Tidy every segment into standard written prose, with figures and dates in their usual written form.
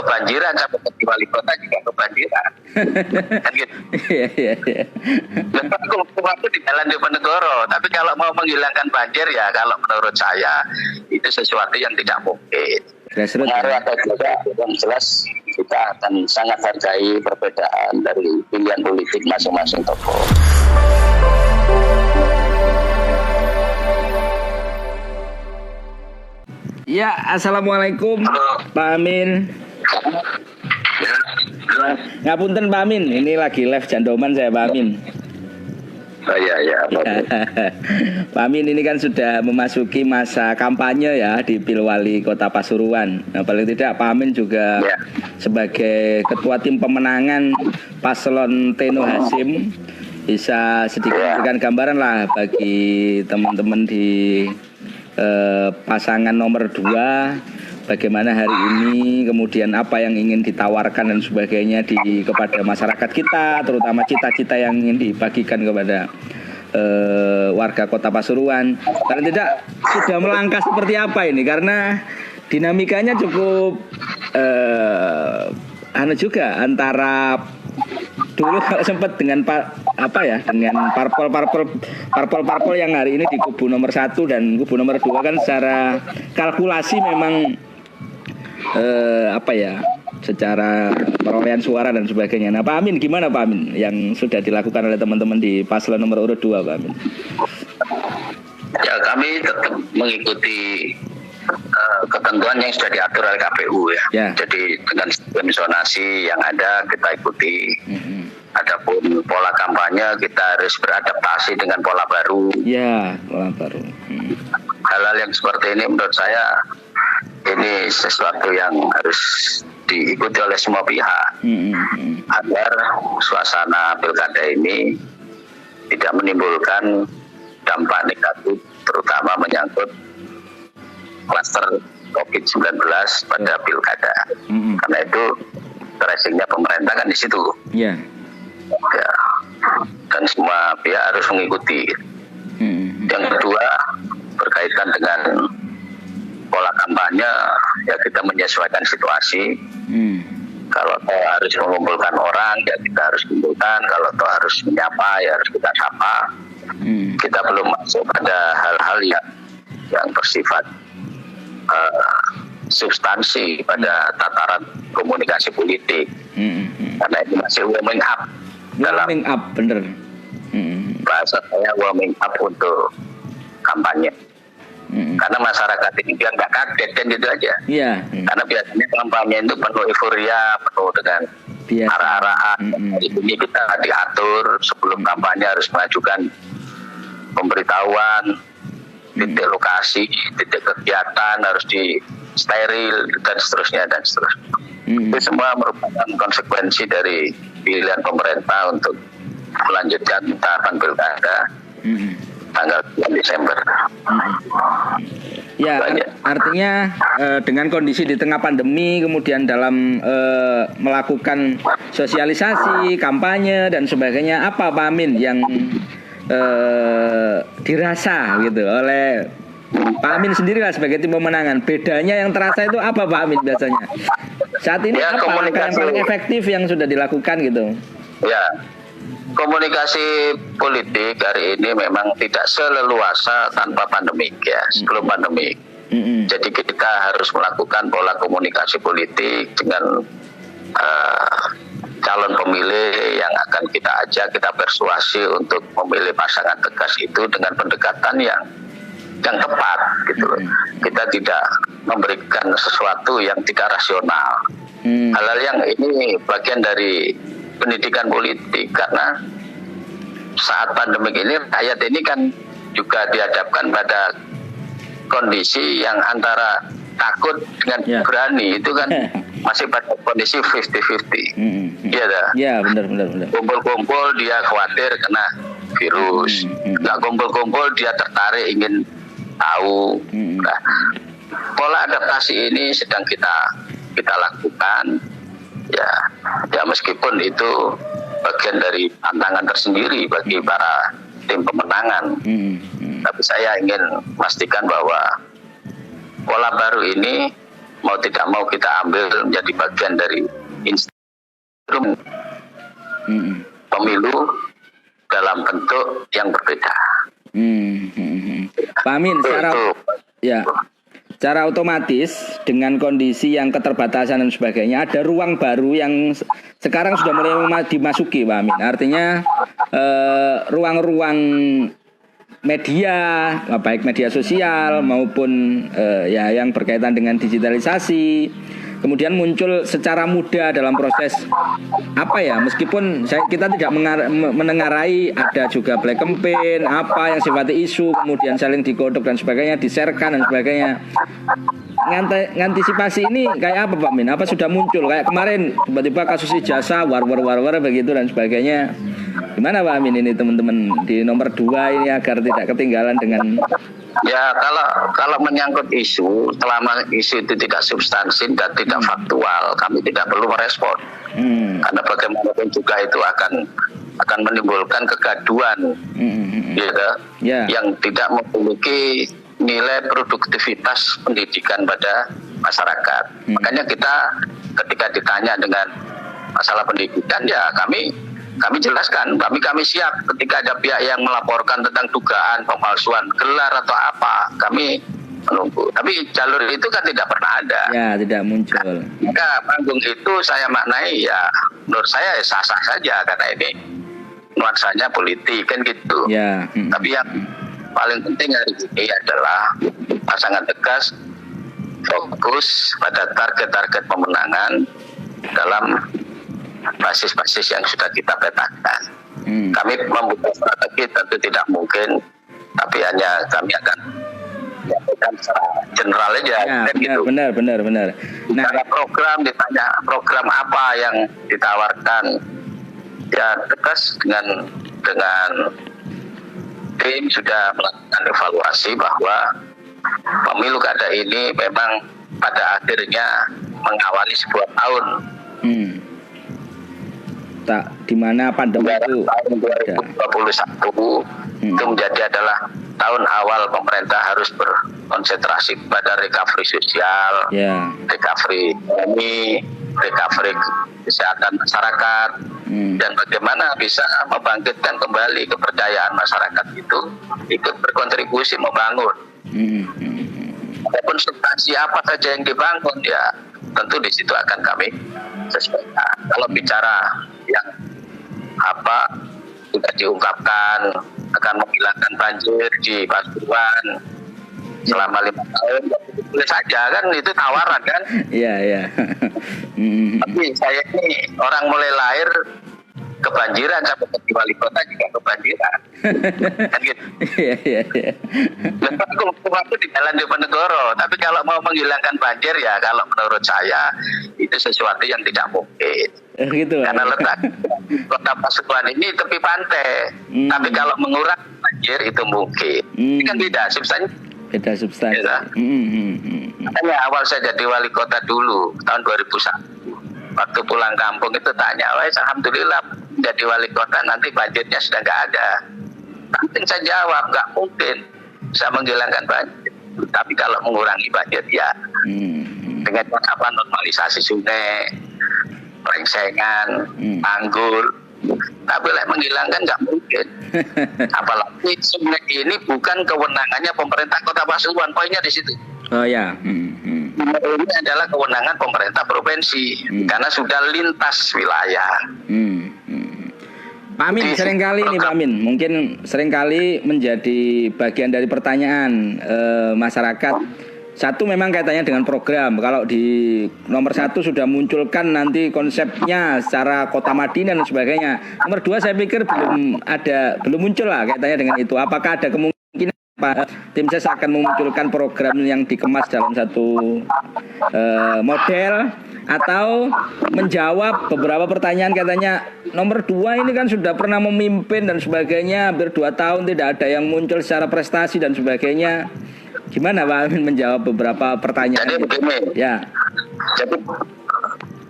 kebanjiran, sampai ke wali kota juga kebanjiran. Kan gitu. Iya. Waktu di Jalan Diponegoro, tapi kalau mau menghilangkan banjir ya kalau menurut saya itu sesuatu yang tidak mungkin. Pengaruh atau tidak, yang jelas kita akan sangat hargai perbedaan dari pilihan politik masing-masing tokoh. Ya, assalamualaikum. Halo. Pak Amin. Ya. Ngapunten Pak Amin, ini lagi live Jandoman saya Pak Amin. Oh iya. Pak Amin, ini kan sudah memasuki masa kampanye ya di Pilwali Kota Pasuruan. Nah, paling tidak Pak Amin juga sebagai ketua tim pemenangan paslon Teno Hasim bisa sedikit memberikan gambaran lah bagi teman-teman di pasangan nomor 2, bagaimana hari ini, kemudian apa yang ingin ditawarkan dan sebagainya kepada masyarakat kita, terutama cita-cita yang ingin dibagikan kepada warga Kota Pasuruan. Karena tidak sudah melangkah seperti apa ini, karena dinamikanya cukup juga antara dulu sempat dengan dengan parpol yang hari ini di kubu nomor 1 dan kubu nomor 2 kan secara kalkulasi memang secara perolehan suara dan sebagainya. Nah Pak Amin, gimana Pak Amin yang sudah dilakukan oleh teman-teman di paslon nomor urut 2 Pak Amin? Ya, kami tetap mengikuti ketentuan yang sudah diatur oleh KPU ya. Jadi dengan sistem zonasi yang ada kita ikuti. Adapun pola kampanye kita harus beradaptasi dengan pola baru. Ya, pola baru. Hal-hal yang seperti ini menurut saya ini sesuatu yang harus diikuti oleh semua pihak agar suasana pilkada ini tidak menimbulkan dampak negatif, terutama menyangkut kluster COVID-19 pada pilkada. Karena itu tracingnya pemerintah kan di situ. Ya. Dan semua pihak harus mengikuti. Yang kedua, berkaitan dengan pola kampanye, ya kita menyesuaikan situasi. Kalau harus mengumpulkan orang, ya kita harus kumpulkan. Kalau harus menyapa, ya harus kita sapa. Kita belum masuk pada hal-hal yang bersifat substansi pada tataran komunikasi politik. Karena ini masih warming up. Warming up, bener. Bahasa saya warming up untuk kampanye. Karena masyarakat ini biar nggak kaget kan gitu aja. Karena biasanya kampanye itu penuh euforia, penuh dengan arah-arahan. Ini kita diatur sebelum kampanye harus mengajukan pemberitahuan, titik lokasi, titik kegiatan harus di steril dan seterusnya. Itu semua merupakan konsekuensi dari pilihan pemerintah untuk melanjutkan tahapan pilkada tanggal 2 Desember. Ya, artinya dengan kondisi di tengah pandemi, kemudian dalam melakukan sosialisasi, kampanye dan sebagainya, apa Pak Amin yang dirasa gitu oleh Pak Amin sendirilah sebagai tim pemenangan? Bedanya yang terasa itu apa Pak Amin biasanya? Saat ini apa langkah yang paling efektif yang sudah dilakukan gitu? Ya, komunikasi politik hari ini memang tidak seleluasa tanpa pandemik ya, sebelum pandemik. Jadi kita harus melakukan pola komunikasi politik dengan calon pemilih yang akan kita ajak, kita persuasi untuk memilih pasangan tegas itu dengan pendekatan yang tepat gitu loh. Kita tidak memberikan sesuatu yang tidak rasional. Hal-hal yang ini bagian dari pendidikan politik, karena saat pandemik ini rakyat ini kan juga dihadapkan pada kondisi yang antara takut dengan berani, itu kan masih pada kondisi 50-50. Iya dah. Iya, benar. Kumpul-kumpul dia khawatir kena virus. Nggak kumpul-kumpul dia tertarik ingin tahu. Nah, pola adaptasi ini sedang kita lakukan. Ya meskipun itu bagian dari tantangan tersendiri bagi para tim pemenangan. Tapi saya ingin memastikan bahwa pola baru ini mau tidak mau kita ambil menjadi bagian dari instrumen pemilu dalam bentuk yang berbeda. Pak Amin, secara otomatis dengan kondisi yang keterbatasan dan sebagainya, ada ruang baru yang sekarang sudah mulai dimasuki, Pak Amin. Artinya ruang-ruang media, baik media sosial maupun yang berkaitan dengan digitalisasi, kemudian muncul secara mudah dalam proses meskipun kita tidak menengarai, ada juga black campaign apa yang sifatnya isu, kemudian saling digodok dan sebagainya, di-sharekan dan sebagainya. Ngantisipasi ini kayak apa, Pak Min? Apa sudah muncul kayak kemarin tiba-tiba kasus ijazah war begitu dan sebagainya? Gimana Pak Amin ini teman-teman di nomor 2 ini agar tidak ketinggalan dengan kalau menyangkut isu, selama isu itu tidak substansi dan tidak faktual, kami tidak perlu merespon. Karena bagaimanapun juga itu akan menimbulkan kegaduhan yang tidak memiliki nilai produktivitas pendidikan pada masyarakat. Makanya kita ketika ditanya dengan masalah pendidikan, ya kami jelaskan, kami siap ketika ada pihak yang melaporkan tentang dugaan pemalsuan gelar atau apa, kami menunggu. Tapi jalur itu kan tidak pernah ada. Ya, tidak muncul. Maka panggung itu saya maknai menurut saya sah-sah saja karena ini nuansanya politik kan gitu. Ya. Tapi yang paling penting hari ini adalah pasangan tegas fokus pada target-target pemenangan dalam basis-basis yang sudah kita petakan. Kami membuka strategi tentu tidak mungkin, tapi hanya kami akan menyampaikan secara general aja. Benar. Nah, program ditanya program apa yang ditawarkan, ya tegas dengan tim sudah melakukan evaluasi bahwa pemilu kada ini memang pada akhirnya mengawali sebuah tahun. Di mana pandemi itu tahun 2021 itu menjadi adalah tahun awal pemerintah harus berkonsentrasi pada recovery sosial, recovery ekonomi, recovery kesehatan masyarakat, dan bagaimana bisa membangkitkan kembali kepercayaan masyarakat itu ikut berkontribusi membangun. Walaupun substansi apa saja yang dibangun, ya tentu di situ akan kami sesuaikan. Kalau bicara yang sudah diungkapkan akan menghilangkan banjir di Pasuruan selama 5 tahun, boleh saja kan, itu tawaran kan. Iya. Tapi saya ini orang mulai lahir kebanjiran, sampai jadi wali kota juga kebanjiran. Kan gitu. Iya. Waktu di Jalan Diponegoro, tapi kalau mau menghilangkan banjir, ya kalau menurut saya itu sesuatu yang tidak mungkin. Gitu. Karena letak kota Pasuruan ini tepi pantai, tapi kalau mengurangi banjir itu mungkin. Ini kan beda substansi. Makanya awal saya jadi wali kota dulu tahun 2001. Waktu pulang kampung itu tanya, alhamdulillah jadi wali kota nanti banjirnya sudah nggak ada. Langsung saya jawab, nggak mungkin bisa menghilangkan banjir. Tapi kalau mengurangi banjir ya dengan normalisasi sungai, rengsengan, tanggul. Tapi menghilangkan nggak mungkin. Apalagi sungai ini bukan kewenangannya pemerintah Kota Pasuruan, poinnya di situ. Oh ya. Ini adalah kewenangan pemerintah provinsi karena sudah lintas wilayah. Pak Amin, seringkali nih Pak Amin, mungkin seringkali menjadi bagian dari pertanyaan masyarakat. Satu memang kaitannya dengan program. Kalau di nomor 1 sudah munculkan nanti konsepnya secara Kota Madinah dan sebagainya. Nomor 2 saya pikir belum muncul lah kaitannya dengan itu. Apakah ada kemungkinan tim ses akan memunculkan program yang dikemas dalam satu model, atau menjawab beberapa pertanyaan? Katanya nomor 2 ini kan sudah pernah memimpin dan sebagainya, hampir 2 tahun tidak ada yang muncul secara prestasi dan sebagainya. Gimana Pak Amin menjawab beberapa pertanyaan? Jadi begini, jadi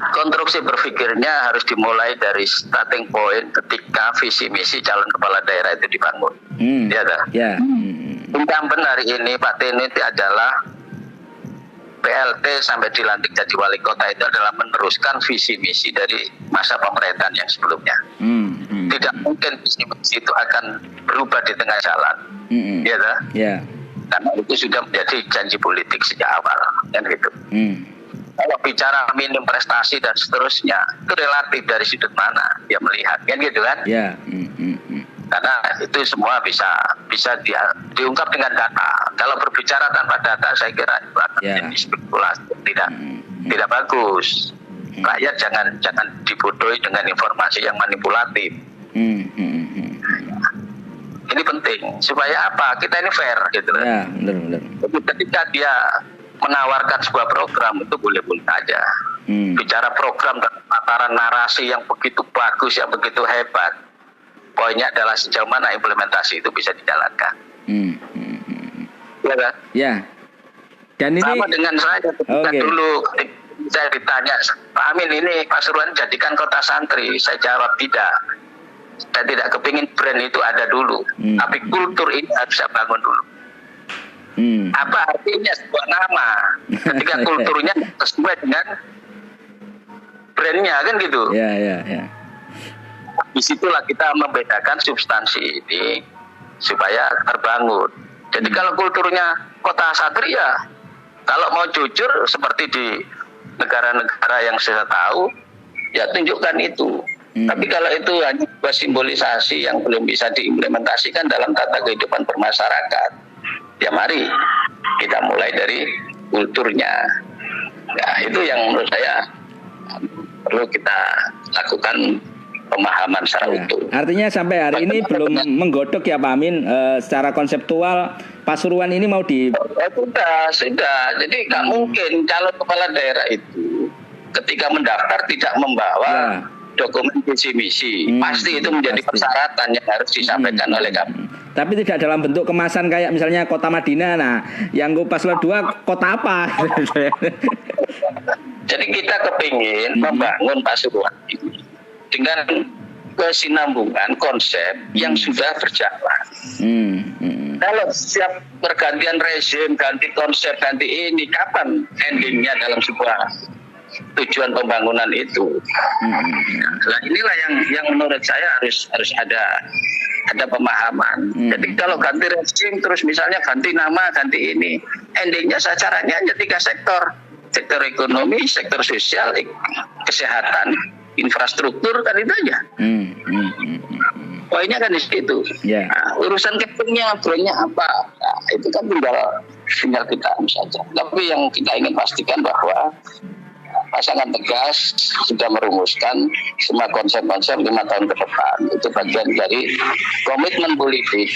konstruksi berpikirnya harus dimulai dari starting point ketika visi misi calon kepala daerah itu dibangun. Ya. Incumbent hari ini Pak Teni adalah PLT sampai dilantik jadi wali kota itu adalah meneruskan visi misi dari masa pemerintahan yang sebelumnya. Tidak mungkin visi misi itu akan berubah di tengah jalan, ya kan? Yeah. Karena itu sudah menjadi janji politik sejak awal, kan gitu. Kalau bicara minim prestasi dan seterusnya, itu relatif dari sudut mana dia melihat, kan gitu kan? Yeah. Karena itu semua bisa diungkap dengan data. Kalau berbicara tanpa data, saya kira itu akan jadi spekulasi, tidak bagus. Rakyat jangan dibodohi dengan informasi yang manipulatif. Ini penting supaya apa? Kita ini fair, gitu kan? Ya, benar. Ketika dia menawarkan sebuah program itu boleh-boleh aja. Bicara program dan tataran narasi yang begitu bagus, yang begitu hebat. Poinnya adalah sejauh mana implementasi itu bisa dijalankan. Ya kan? Ya. Dan ini sama dengan saya ketika dulu saya ditanya, Pak Amin, ini Pasuruan jadikan kota santri. Saya jawab tidak. Saya tidak kepingin brand itu ada dulu. Tapi kultur ini harus saya bangun dulu. Apa artinya sebuah nama ketika kulturnya sesuai dengan brandnya, kan gitu. Ya. Disitulah kita membedakan substansi ini supaya terbangun. Jadi kalau kulturnya kota satria, kalau mau jujur seperti di negara-negara yang saya tahu, ya tunjukkan itu. Tapi kalau itu hanya simbolisasi yang belum bisa diimplementasikan dalam tata kehidupan bermasyarakat, ya mari kita mulai dari kulturnya. Nah, itu yang menurut saya perlu kita lakukan pemahaman secara utuh. Artinya sampai hari ini belum menggodok ya Pak Amin, secara konseptual Pasuruan ini mau di... Sudah. Jadi nggak mungkin calon kepala daerah itu ketika mendaftar tidak membawa dokumen visi misi. Pasti itu menjadi persyaratan yang harus disampaikan oleh kami. Tapi tidak dalam bentuk kemasan kayak misalnya Kota Madinah. Nah, yang Paslon 2 kota apa? Jadi kita kepingin membangun Pasuruan ini dengan kesinambungan konsep yang sudah berjalan. Kalau siap pergantian rezim, ganti konsep, ganti ini, kapan endingnya dalam sebuah tujuan pembangunan itu? Nah, inilah yang menurut saya harus ada pemahaman. Jadi kalau ganti rezim terus misalnya ganti nama, ganti ini, endingnya sasarannya hanya 3 sektor: sektor ekonomi, sektor sosial, kesehatan, infrastruktur, kan itu aja. Poinnya kan di situ. Nah, urusan captionnya, brandnya apa? Nah, itu kan tinggal kita saja. Tapi yang kita ingin pastikan bahwa pasangan Tegas sudah merumuskan semua konsep-konsep 5 tahun ke depan. Itu bagian dari komitmen politik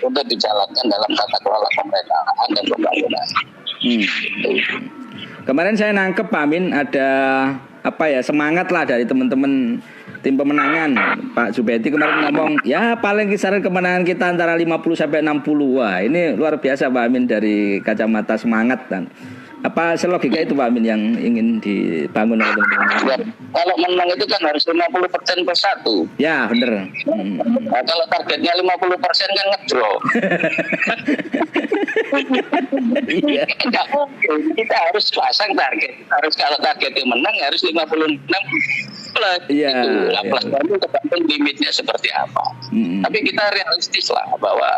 untuk dijalankan dalam tata kelola pemerintahan dan pembangunan. Kemarin saya nangkep Pak Amin ada semangat lah dari teman-teman tim pemenangan. Pak Zubedi kemarin ngomong, ya paling kisaran kemenangan kita antara 50 sampai 60. Wah, ini luar biasa Pak Amin dari kacamata semangat. Dan apa selogika itu Pak Amin yang ingin dibangun oleh teman-teman? Kalau menang itu kan harus 50% per 1. Ya, benar. Nah, kalau targetnya 50% kan ngedraw. Iya. Enggak mungkin. Kita harus pasang target. Kalau targetnya menang harus 56 plus. Iya. Plus baru tergantung limitnya seperti apa. Tapi kita realistis lah bahwa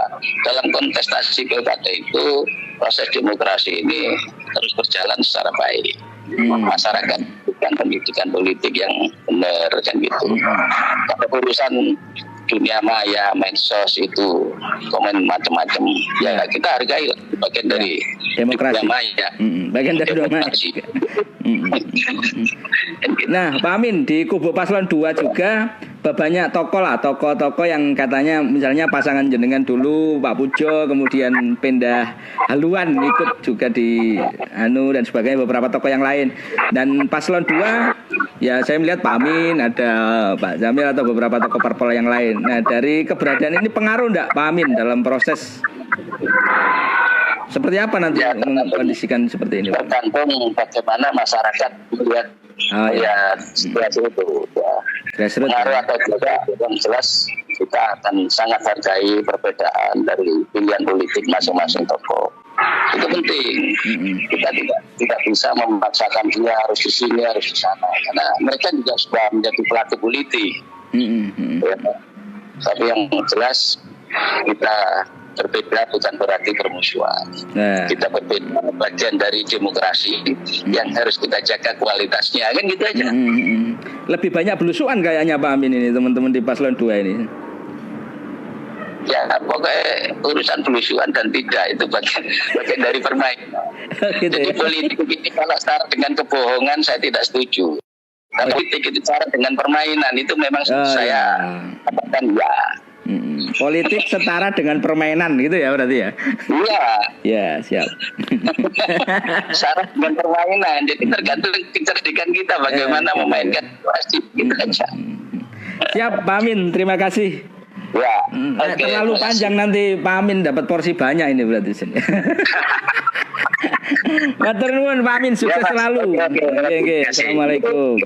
dalam kontestasi pilkada itu proses demokrasi ini terus berjalan secara baik. Masyarakat bukan pendidikan politik yang benar, kan gitu. Kalau urusan dunia maya, medsos itu komen macam-macam, ya kita hargai lah, bagian dari demokrasi. Dunia maya. Bagian dari demokrasi. Nah, Pak Amin, di kubu Paslon 2 juga banyak tokoh yang katanya misalnya pasangan jenengan dulu Pak Pujo, kemudian pindah haluan ikut juga di dan sebagainya, beberapa tokoh yang lain. Dan Paslon 2 ya saya melihat Pak Amin, ada Pak Jamil atau beberapa tokoh parpol yang lain. Nah, dari keberadaan ini pengaruh enggak Pak Amin dalam proses seperti apa nanti mengkondisikan seperti ini? Tergantung bagaimana masyarakat melihat situasi itu. Pengaruh atau tidak, yang jelas kita akan sangat hargai perbedaan dari pilihan politik masing-masing tokoh. Itu penting. Kita tidak bisa memaksakan dia harus di sini, harus di sana. Karena mereka juga sudah menjadi pelaku politik. Ya. Tapi yang jelas kita berbeda bukan berarti bermusuhan. Kita berbeda bagian dari demokrasi yang harus kita jaga kualitasnya, kan gitu aja. Lebih banyak belusuan kayaknya Pak Amin ini teman-teman di Paslon 2 ini. Ya pokoknya urusan belusuan dan tidak itu bagian dari permainan. Gitu. Jadi politik ini kalau syarat dengan kebohongan saya tidak setuju. Tapi politik itu syarat dengan permainan itu memang saya katakan ya. Politik setara dengan permainan gitu ya berarti ya? Iya. Ya siap. Syarat dengan permainan, jadi tergantung kecerdikan kita bagaimana memainkan situasi gitu aja. Siap Pak Amin, terima kasih. Ya. Terlalu panjang nanti Pak Amin dapat porsi banyak ini berarti sini. Matur nuwun Pak Amin, sukses selalu. Oke. Assalamualaikum.